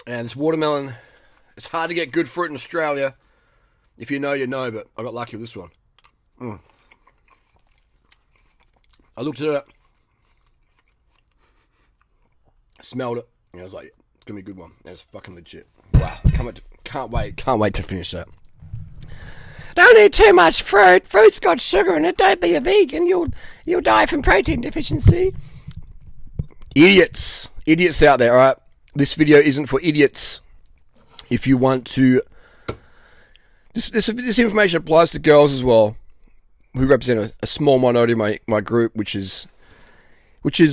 And this watermelon, it's hard to get good fruit in Australia. If you know, you know, but I got lucky with this one. I looked at it, smelled it, and I was like, yeah, it's going to be a good one. And it's fucking legit. Wow. Can't wait to finish that. Don't eat too much fruit. Fruit's got sugar in it. Don't be a vegan. You'll die from protein deficiency. Idiots out there, alright? This video isn't for idiots. If you want to... This information applies to girls as well, who represent a small minority of my group, which is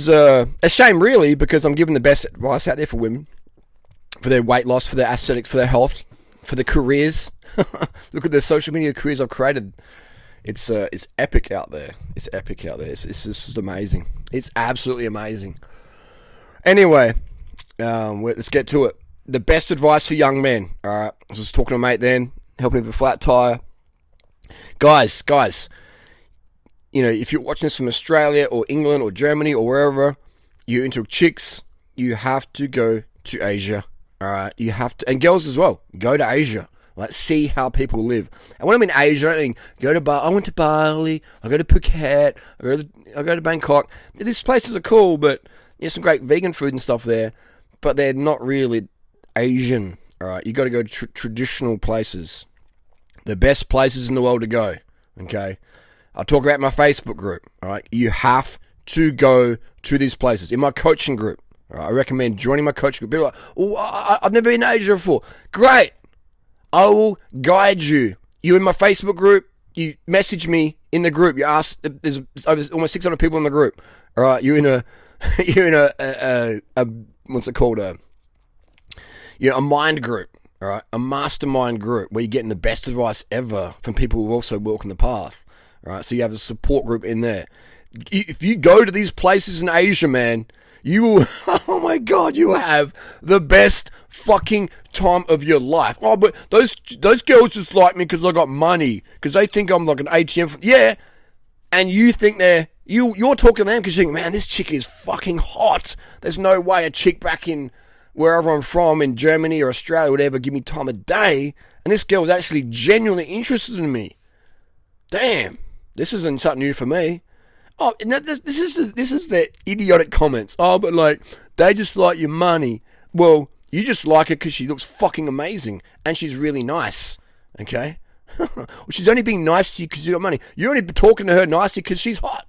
a shame, really, because I'm giving the best advice out there for women, for their weight loss, for their aesthetics, for their health, for their careers. Look at the social media careers I've created. It's epic out there. It's epic out there. It's just amazing. It's absolutely amazing. Anyway, let's get to it. The best advice for young men. All right, I was just talking to a mate then, helping him with a flat tire. Guys, you know, if you're watching this from Australia or England or Germany or wherever, you're into chicks, you have to go to Asia. All right, you have to, and girls as well. Go to Asia. Like, see how people live. And when I'm in Asia, I think, I went to Bali, I go to Phuket, I go to Bangkok. These places are cool, but there's some great vegan food and stuff there, but they're not really Asian. All right, you got to go to traditional places, the best places in the world to go. Okay, I'll talk about my Facebook group. All right, you have to go to these places. In my coaching group, all right, I recommend joining my coaching group. People are like, oh, I've never been to Asia before. Great, I will guide you. You're in my Facebook group. You message me in the group. You ask. There's over almost 600 people in the group. All right, you're in a what's it called? A mind group, all right? A mastermind group where you're getting the best advice ever from people who also walk in the path, all right? So you have a support group in there. If you go to these places in Asia, man, you will, oh my God, you will have the best fucking time of your life. Oh, but those girls just like me because I got money, because they think I'm like an ATM. Yeah, and you think you're talking to them because you think, man, this chick is fucking hot. There's no way a chick back in wherever I'm from, in Germany or Australia, would ever give me time of day. And this girl was actually genuinely interested in me. Damn, this isn't something new for me. Oh, no, this is the idiotic comments. Oh, but like, they just like your money. Well, you just like her because she looks fucking amazing and she's really nice. Okay? Well, she's only being nice to you because you got money. You're only talking to her nicely because she's hot.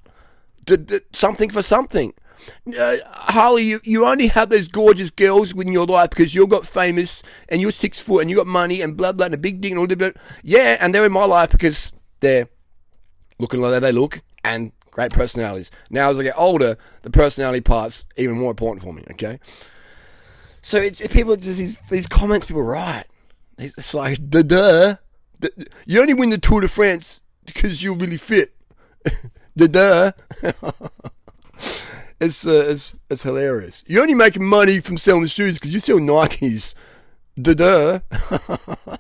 Something for something. Harley, you only have those gorgeous girls in your life because you got famous and you're 6 foot and you got money and blah blah and a big dick and all that. Yeah, and they're in my life because they're looking like they look and great personalities. Now as I get older, the personality part's even more important for me. Okay, so it's people just these comments people write. It's like duh. You only win the Tour de France because you're really fit. Duh. It's hilarious. You're only making money from selling the shoes because you sell Nikes. Duh.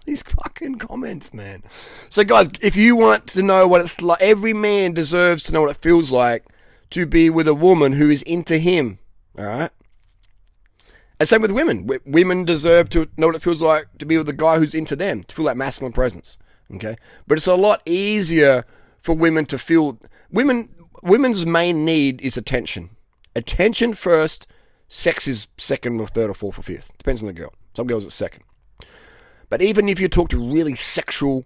These fucking comments, man. So guys, if you want to know what it's like, every man deserves to know what it feels like to be with a woman who is into him. Alright? And same with women. Women deserve to know what it feels like to be with a guy who's into them, to feel that masculine presence. Okay? But it's a lot easier for women to feel... Women's main need is attention. Attention first, sex is second or third or fourth or fifth. Depends on the girl. Some girls it's second. But even if you talk to really sexual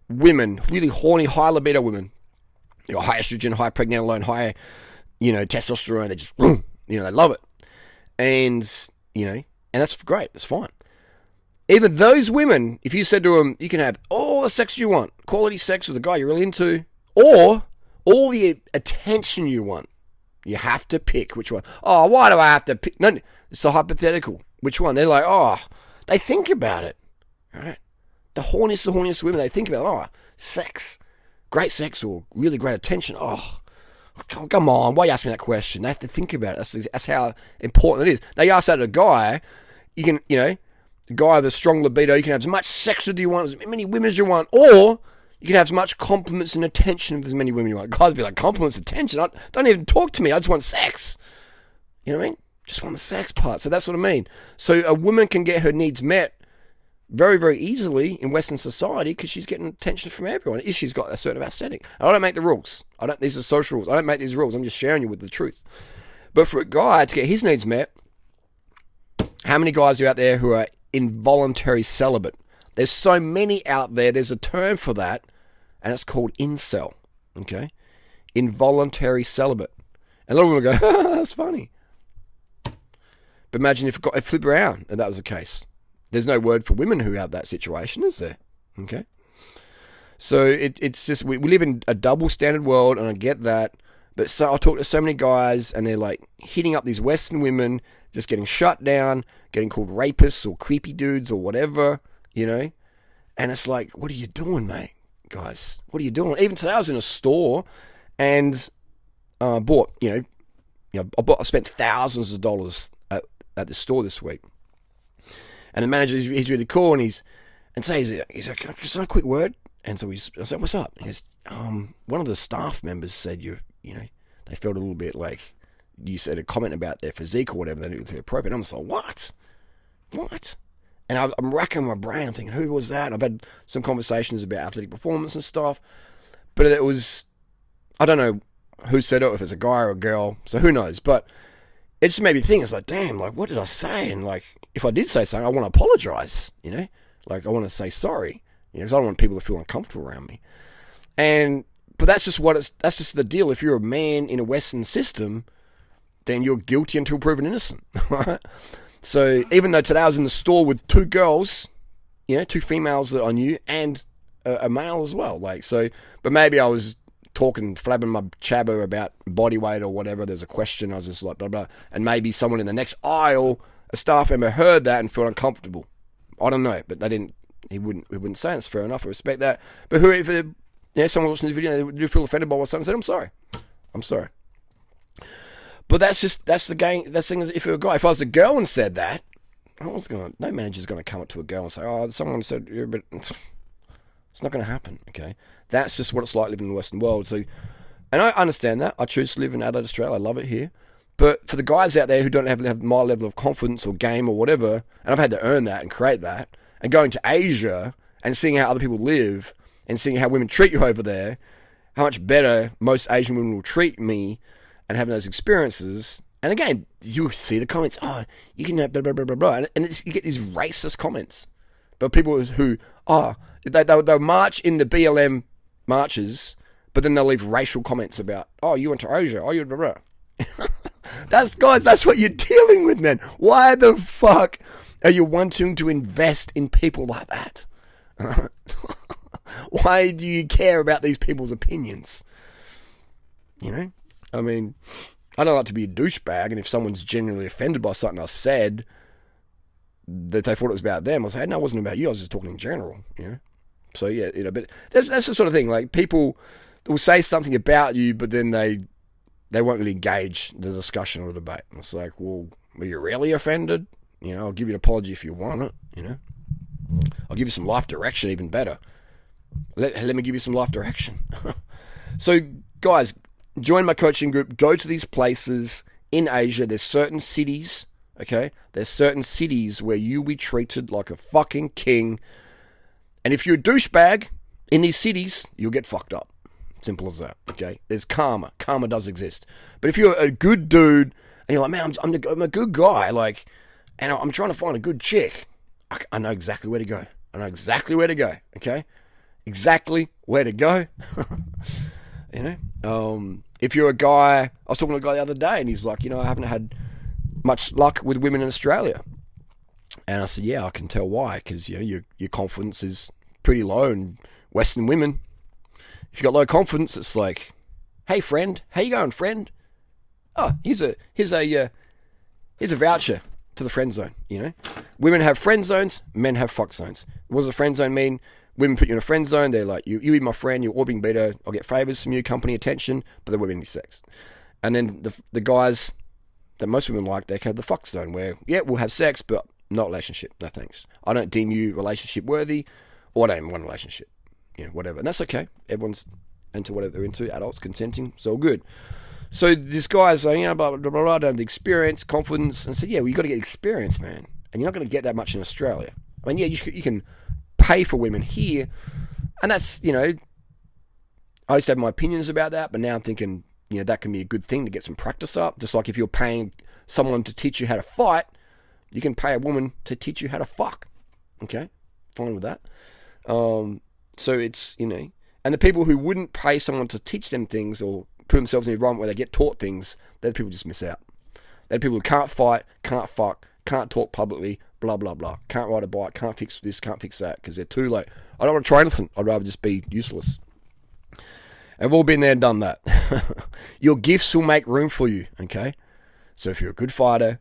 women, really horny, high libido women, high estrogen, high pregnenolone, high, testosterone, they just, they love it. And, and that's great. That's fine. Even those women, if you said to them, you can have all the sex you want, quality sex with a guy you're really into, or all the attention you want. You have to pick which one. Oh, why do I have to pick? No, it's a hypothetical. Which one? They're like, they think about it. All right. The horniest women, they think about, sex. Great sex or really great attention. Oh, come on. Why you ask me that question? They have to think about it. That's how important it is. They ask that to a guy, you can, a guy with a strong libido, you can have as much sex as you want, as many women as you want, or you can have as much compliments and attention of as many women you want. Guys be like, compliments, attention? Don't even talk to me. I just want sex. You know what I mean? just want the sex part. So that's what I mean. So a woman can get her needs met very, very easily in Western society because she's getting attention from everyone if she's got a certain aesthetic. I don't make the rules. These are social rules. I don't make these rules. I'm just sharing you with the truth. But for a guy to get his needs met, how many guys are out there who are involuntary celibate? There's so many out there. There's a term for that, and it's called incel. Okay? Involuntary celibate. And a lot of women go, that's funny. But imagine if it flipped around and that was the case. There's no word for women who have that situation, is there? Okay? So it's just, we live in a double standard world, and I get that. But so I talk to so many guys, and they're like hitting up these Western women, just getting shut down, getting called rapists or creepy dudes or whatever, you know? And it's like, what are you doing, mate? Guys, what are you doing? Even today I was in a store and bought, I spent thousands of dollars at the store this week. And the manager, he's really cool, and he's like, just a quick word. And so I said, what's up? He goes, one of the staff members said they felt a little bit like you said a comment about their physique or whatever, that it was appropriate. I'm just like, what? And I'm racking my brain. I'm thinking, who was that? I've had some conversations about athletic performance and stuff, but it was, I don't know who said it, if it's a guy or a girl, so who knows? But it just made me think, it's like, damn, like, what did I say? And like, if I did say something, I want to apologize, like I want to say sorry, because I don't want people to feel uncomfortable around me. But that's just the deal. If you're a man in a Western system, then you're guilty until proven innocent, right? So even though today I was in the store with two girls, two females that I knew, and a male as well, but maybe I was flabbing my chabber about body weight or whatever. There's a question, I was just like, blah, blah, and maybe someone in the next aisle, a staff member, heard that and felt uncomfortable. I don't know, but he wouldn't say it's fair enough. I respect that. But if someone watching the video, they do feel offended by what someone said, I'm sorry. But that's the game. That's the thing. If you're a guy, if I was a girl and said that, no manager's going to come up to a girl and say, oh, someone said, yeah, but it's not going to happen, okay? That's just what it's like living in the Western world. So, and I understand that. I choose to live in Adelaide, Australia. I love it here. But for the guys out there who don't have my level of confidence or game or whatever, and I've had to earn that and create that, and going to Asia and seeing how other people live and seeing how women treat you over there, how much better most Asian women will treat me, and having those experiences. And again, you see the comments, oh, you can blah, blah, blah, blah, blah. And you get these racist comments. But people who, they'll march in the BLM marches, but then they'll leave racial comments about, oh, you went to Asia, oh, you blah, blah. That's what you're dealing with, man. Why the fuck are you wanting to invest in people like that? Why do you care about these people's opinions? I mean, I don't like to be a douchebag, and if someone's genuinely offended by something I said, that they thought it was about them, I'll say, no, it wasn't about you, I was just talking in general, So, yeah, but that's the sort of thing, like, people will say something about you, but then they won't really engage the discussion or the debate. And it's like, well, were you really offended? I'll give you an apology if you want it, I'll give you some life direction, even better. Let me give you some life direction. So, guys, join my coaching group. Go to these places in Asia. There's certain cities, okay? There's certain cities where you'll be treated like a fucking king. And if you're a douchebag in these cities, you'll get fucked up. Simple as that, okay? There's karma. Karma does exist. But if you're a good dude, and you're like, man, I'm a good guy, and I'm trying to find a good chick, I know exactly where to go. Okay? Exactly where to go. If you're a guy, I was talking to a guy the other day, and he's like, I haven't had much luck with women in Australia. And I said, yeah, I can tell why, because your confidence is pretty low, and Western women, if you got low confidence, it's like, hey friend, how you going, friend? Oh, here's a voucher to the friend zone. Women have friend zones, men have fuck zones. What does a friend zone mean? Women put you in a friend zone. They're like, you be my friend, you're all being beta, I'll get favors from you, company, attention, but they won't be any sex. And then the guys that most women like, they have the fuck zone where, yeah, we'll have sex, but not relationship. No thanks. I don't deem you relationship worthy, or I don't even want a relationship. Whatever. And that's okay. Everyone's into whatever they're into. Adults consenting. It's all good. So this guy is saying, blah, blah, blah, blah, I don't have the experience, confidence. And I said, yeah, well, you got to get experience, man. And you're not going to get that much in Australia. I mean, yeah, you can pay for women here. And that's, I used to have my opinions about that, but now I'm thinking, that can be a good thing to get some practice up. Just like if you're paying someone to teach you how to fight, you can pay a woman to teach you how to fuck. Okay? Fine with that. So it's, and the people who wouldn't pay someone to teach them things or put themselves in an environment where they get taught things, they're the people who just miss out. They're the people who can't fight, can't fuck, can't talk publicly, blah, blah, blah. Can't ride a bike, can't fix this, can't fix that, because they're too late. I don't want to try anything. I'd rather just be useless. And we've all been there and done that. Your gifts will make room for you, okay? So if you're a good fighter,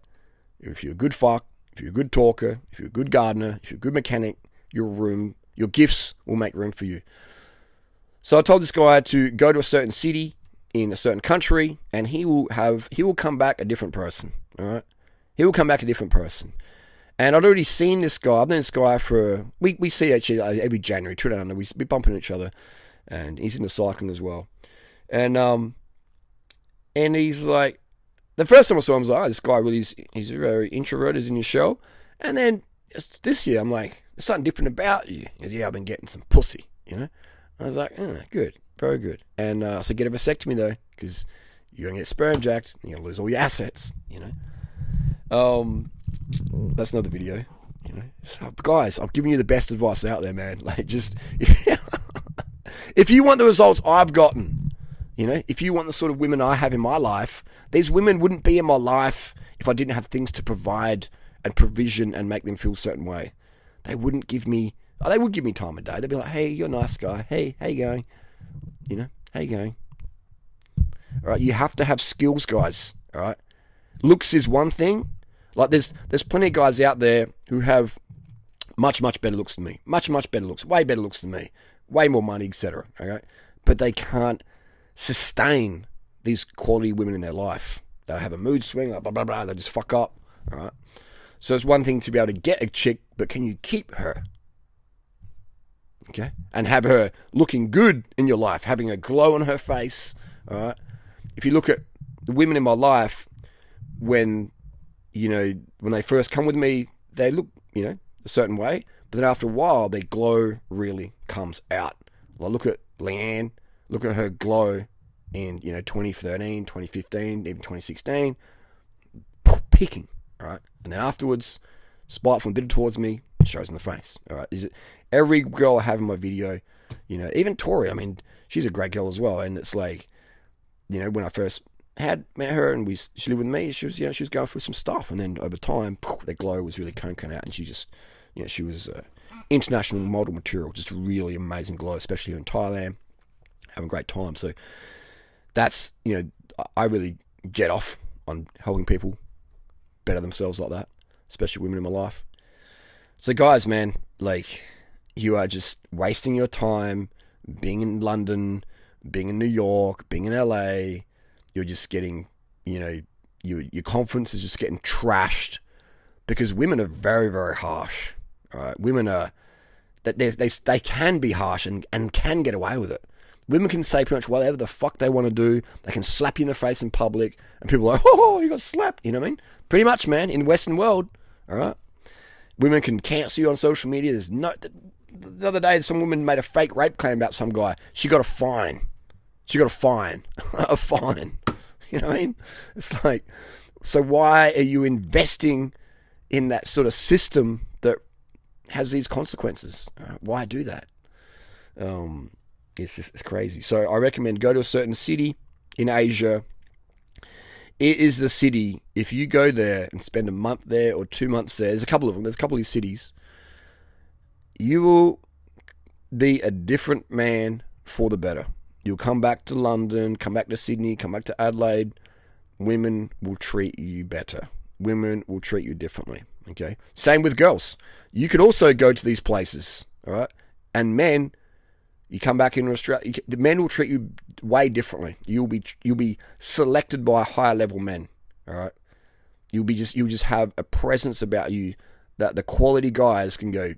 if you're a good fuck, if you're a good talker, if you're a good gardener, if you're a good mechanic, your gifts will make room for you. So I told this guy to go to a certain city in a certain country, and he will come back a different person, all right? He will come back a different person. And I'd already seen this guy. I've known this guy for, we see each other every January, true down under, we bump into each other, and he's into cycling as well. And he's like, the first time I saw him, I was like, this guy really he's very introverted, he's in his shell. And then this year, I'm like, there's something different about you. He goes, yeah, I've been getting some pussy, I was like, good, very good. And so get a vasectomy though, because you're gonna get sperm jacked, and you're gonna lose all your assets, That's another video, So, guys, I'm giving you the best advice out there, man. Like, just if you want the results I've gotten, if you want the sort of women I have in my life, these women wouldn't be in my life if I didn't have things to provide and provision and make them feel a certain way. They wouldn't give me. Oh, they would give me time of day. They'd be like, hey, you're a nice guy. Hey, how you going? How you going? All right, you have to have skills, guys. All right, looks is one thing. Like there's plenty of guys out there who have much better looks than me. Much better looks. Way better looks than me. Way more money, etc. Okay, but they can't sustain these quality women in their life. They'll have a mood swing, blah blah blah. They just fuck up. All right. So it's one thing to be able to get a chick, but can you keep her? Okay, and have her looking good in your life, having a glow on her face. All right. If you look at the women in my life, when they first come with me, they look a certain way, but then after a while, their glow really comes out. Well, look at Leanne. Look at her glow in 2013, 2015, even 2016, peaking. All right, and then afterwards, spiteful and bitter towards me, shows in the face. All right, every girl I have in my video, even Tori. I mean, she's a great girl as well, and it's like, when I first met her and she lived with me, she was going through some stuff, and then over time, the glow was really coming out, and she just, she was international model material, just really amazing glow, especially in Thailand, having a great time. So that's, I really get off on helping people better themselves like that, especially women in my life. So guys, man, like, you are just wasting your time being in London, being in New York, being in LA. You're just getting, your confidence is just getting trashed because women are very, very harsh. All right? Women are, they can be harsh and can get away with it. Women can say pretty much whatever the fuck they want to do. They can slap you in the face in public, and people are like, oh, you got slapped. You know what I mean? Pretty much, man, in the Western world, all right? Women can cancel you on social media. The other day, some woman made a fake rape claim about some guy. She got a fine. A fine. You know what I mean? It's like, so why are you investing in that sort of system that has these consequences? Why do that? It's crazy. So I recommend go to a certain city in Asia. It is the city, if you go there and spend a month there or 2 months there, there's a couple of them, there's a couple of these cities, you will be a different man for the better. You'll come back to London, come back to Sydney, come back to Adelaide. Women will treat you better. Women will treat you differently, okay? Same with girls. You could also go to these places, all right? And men, you come back in Australia, the men will treat you way differently. You'll be selected by higher level men, all right? You'll just have a presence about you that the quality guys can go,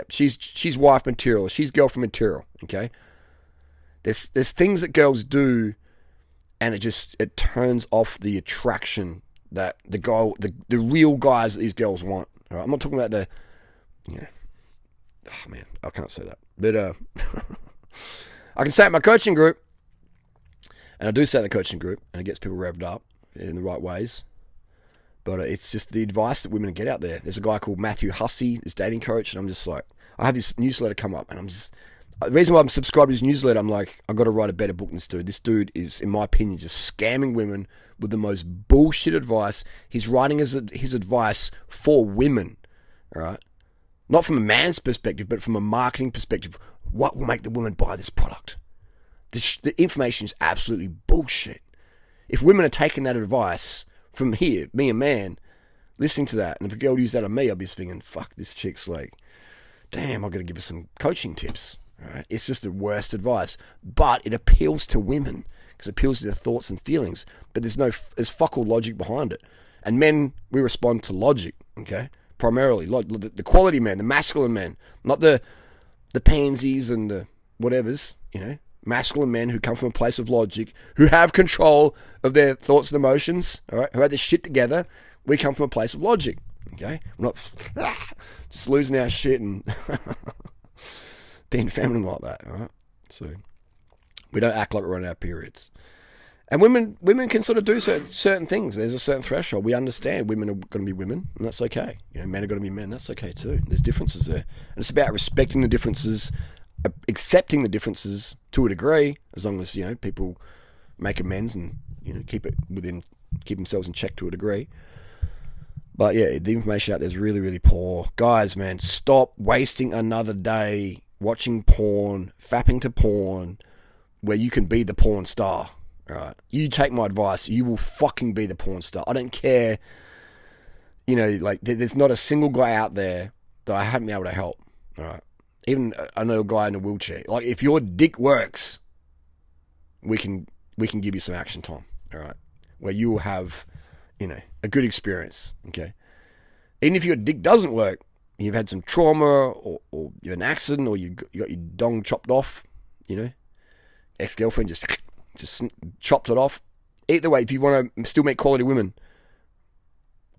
she's wife material, she's girlfriend material, okay? There's things that girls do, and it turns off the attraction that the real guys that these girls want. All right? I'm not talking about oh man, I can't say that, but I can say it in my coaching group, and I do say it in the coaching group, and it gets people revved up in the right ways. But it's just the advice that women get out there. There's a guy called Matthew Hussey, this dating coach, and I'm just like, I have this newsletter come up, and the reason why I'm subscribed to his newsletter, I'm like, I've got to write a better book than this dude. This dude is, in my opinion, just scamming women with the most bullshit advice. He's writing his advice for women, all right? Not from a man's perspective, but from a marketing perspective. What will make the woman buy this product? The information is absolutely bullshit. If women are taking that advice from here, me, a man, listening to that, and if a girl used that on me, I'll be thinking, fuck, this chick's like, damn, I've got to give her some coaching tips. All right? It's just the worst advice. But it appeals to women because it appeals to their thoughts and feelings. But there's fuck all logic behind it. And men, we respond to logic, okay? Primarily. The quality men, the masculine men, not the pansies and the whatevers, masculine men who come from a place of logic, who have control of their thoughts and emotions, all right, who have their shit together. We come from a place of logic, okay? We're not just losing our shit and being feminine like that, all right? So we don't act like we're on our periods. And women can sort of do certain things. There's a certain threshold. We understand women are going to be women, and that's okay. Men are going to be men, that's okay too. There's differences there. And it's about respecting the differences, accepting the differences to a degree, as long as people make amends and keep themselves in check to a degree. But yeah, the information out there is really, really poor. Guys, man, stop wasting another day watching porn, fapping to porn, where you can be the porn star. All right, you take my advice, you will fucking be the porn star. I don't care. There's not a single guy out there that I haven't been able to help. All right. Even I know a guy in a wheelchair. Like, if your dick works, we can give you some action time, all right? Where you will have, a good experience, okay? Even if your dick doesn't work, you've had some trauma, or you had an accident, or you got your dong chopped off, ex-girlfriend just chopped it off. Either way, if you want to still meet quality women,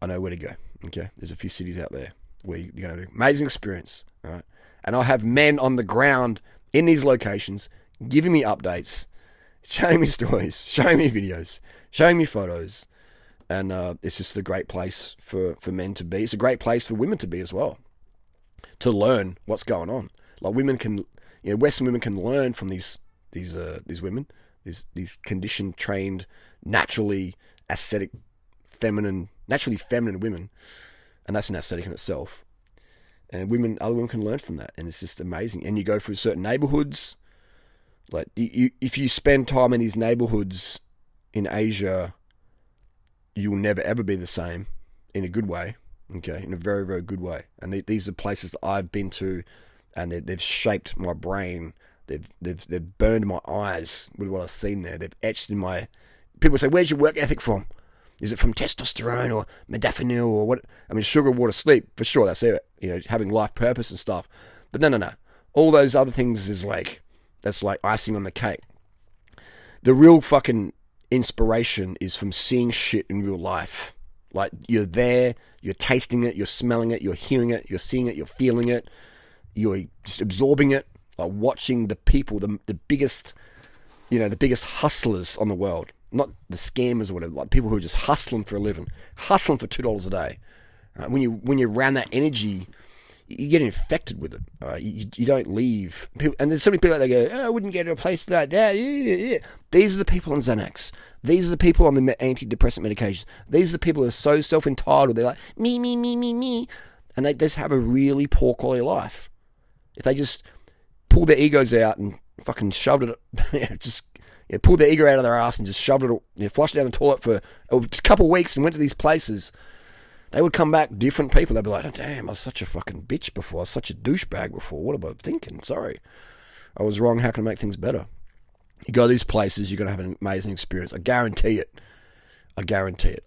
I know where to go, okay? There's a few cities out there where you're going to have an amazing experience, all right? And I'll have men on the ground in these locations giving me updates, showing me stories, showing me videos, showing me photos. And it's just a great place for men to be. It's a great place for women to be as well, to learn what's going on. Like, women can, Western women can learn from these women, these conditioned, trained, naturally aesthetic, naturally feminine women. And that's an aesthetic in itself. And other women can learn from that, and it's just amazing. And you go through certain neighborhoods, like if you spend time in these neighborhoods in Asia, you will never ever be the same, in a good way, okay, in a very, very good way. And these are places that I've been to, and they've shaped my brain. They've burned my eyes with what I've seen there. They've etched in my. People say, "Where's your work ethic from? Is it from testosterone or modafinil or what?" I mean, sugar, water, sleep, for sure. That's it. Having life purpose and stuff. But no. All those other things that's like icing on the cake. The real fucking inspiration is from seeing shit in real life. Like, you're there, you're tasting it, you're smelling it, you're hearing it, you're seeing it, you're feeling it, you're just absorbing it. Like, watching the people, the biggest, the biggest hustlers on the world. Not the scammers or whatever, like people who are just hustling for a living, hustling for $2 a day. Right? When you're around that energy, you get infected with it. Right? You don't leave. And there's so many people that go, "Oh, I wouldn't get to a place like that." Yeah. These are the people on Xanax. These are the people on the antidepressant medications. These are the people who are so self-entitled. They're like, me. And they just have a really poor quality of life. If they just pull their egos out and fucking shoved it, pulled their ego out of their ass and just shoved it, flushed it down the toilet for a couple of weeks and went to these places, they would come back different people. They'd be like, "Oh, damn, I was such a fucking bitch before. I was such a douchebag before. What am I thinking? Sorry. I was wrong. How can I make things better?" You go to these places, you're going to have an amazing experience. I guarantee it. I guarantee it.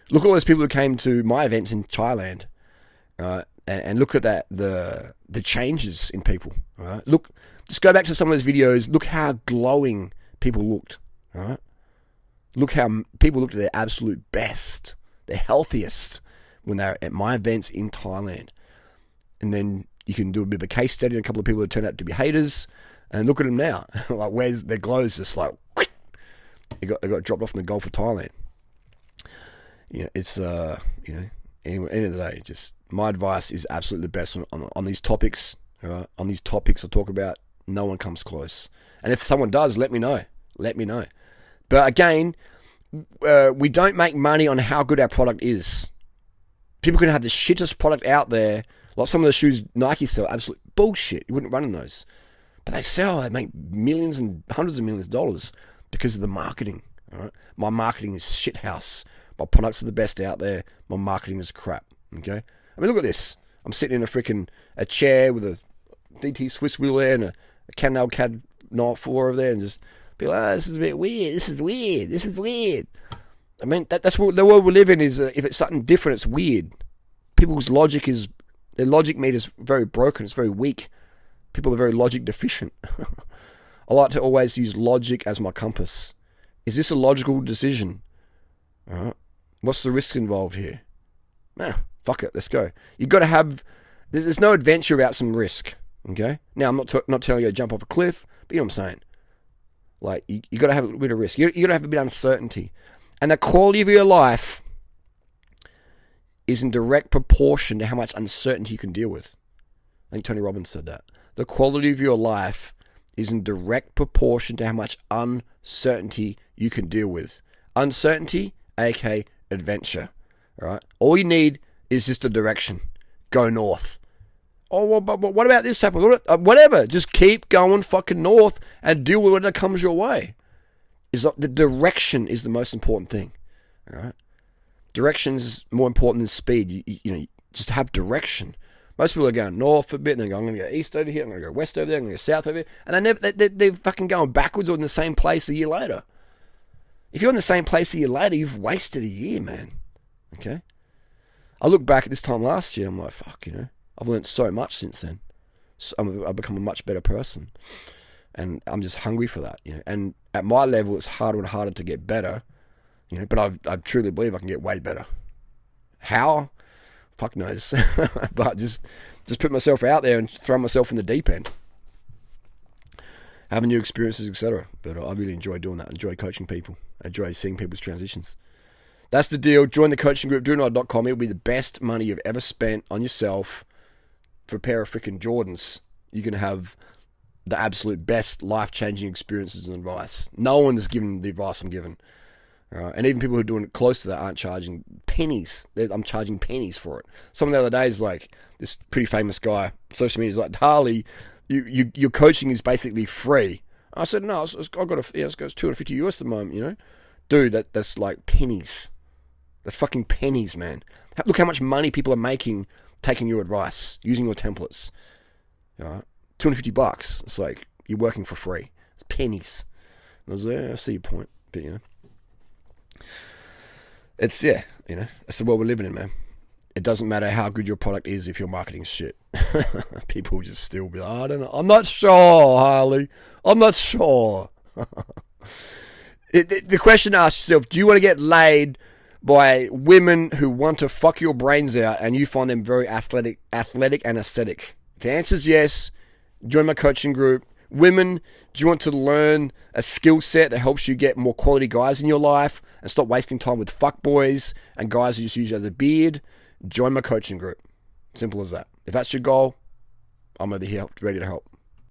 Look at all those people who came to my events in Thailand, and look at that, the changes in people. Right? Look, just go back to some of those videos. Look how glowing people looked. All right. Look how people look at their absolute best, their healthiest, when they're at my events in Thailand. And then you can do a bit of a case study on a couple of people that turn out to be haters, and look at them now. Like, where's their glows? Just like, they got dropped off in the Gulf of Thailand. It's anyway, end of the day, just my advice is absolutely the best on these topics. All right? On these topics I talk about, no one comes close. And if someone does, let me know. But again, we don't make money on how good our product is. People can have the shittest product out there, like some of the shoes Nike sell, absolute bullshit. You wouldn't run in those. But they make millions and hundreds of millions of dollars because of the marketing. All right? My marketing is shithouse. My products are the best out there. My marketing is crap. Okay? I mean, look at this. I'm sitting in a chair with a DT Swiss wheel there and a Canal CAD 4 over there, and just be like, this is a bit weird. This is weird. I mean, that's what the world we live in is. If it's something different, it's weird. People's their logic meter is very broken. It's very weak. People are very logic deficient. I like to always use logic as my compass. Is this a logical decision? All right. What's the risk involved here? Fuck it. Let's go. You've got to have. There's no adventure without some risk. Okay. Now I'm not telling you to jump off a cliff, but you know what I'm saying. Like you got to have a little bit of risk. You got to have a bit of uncertainty, and the quality of your life is in direct proportion to how much uncertainty you can deal with. I think Tony Robbins said that. The quality of your life is in direct proportion to how much uncertainty you can deal with. Uncertainty, aka adventure. All right. All you need is just a direction. Go north. Oh, well, but what about this happen? Whatever. Just keep going fucking north and deal with whatever comes your way. The direction is the most important thing. All right. Direction is more important than speed. You know, just have direction. Most people are going north a bit, and they go, I'm going to go east over here, I'm going to go west over there, I'm going to go south over here, and they're fucking going backwards or in the same place a year later. If you're in the same place a year later, you've wasted a year, man. Okay? I look back at this time last year, I'm like, fuck, I've learned so much since then. So I've become a much better person. And I'm just hungry for that, And at my level, it's harder and harder to get better, but I truly believe I can get way better. How? Fuck knows. But just put myself out there and throw myself in the deep end. Having new experiences, etc. But I really enjoy doing that. I enjoy coaching people. I enjoy seeing people's transitions. That's the deal. Join the coaching group, Durianrider.com. It'll be the best money you've ever spent on yourself for a pair of freaking Jordans. You can have the absolute best life-changing experiences and advice. No one is giving the advice I'm giving. And even people who are doing it close to that aren't charging pennies. I'm charging pennies for it. Someone the other day is like, this pretty famous guy, social media, is like, Harley, your coaching is basically free. I said, no, I've got it's $250 US at the moment, Dude, that's like pennies. That's fucking pennies, man. Look how much money people are making taking your advice, using your templates. $250. It's like, you're working for free. It's pennies. And I was like, I see your point. But, it's, that's the world we're living in, man. It doesn't matter how good your product is if your marketing's shit. People just still be like, I don't know. I'm not sure, Harley. I'm not sure. The question asks yourself, do you want to get laid by women who want to fuck your brains out and you find them very athletic and aesthetic? If the answer is yes, join my coaching group. Women, do you want to learn a skill set that helps you get more quality guys in your life and stop wasting time with fuckboys and guys who just use you as a beard? Join my coaching group. Simple as that. If that's your goal, I'm over here ready to help.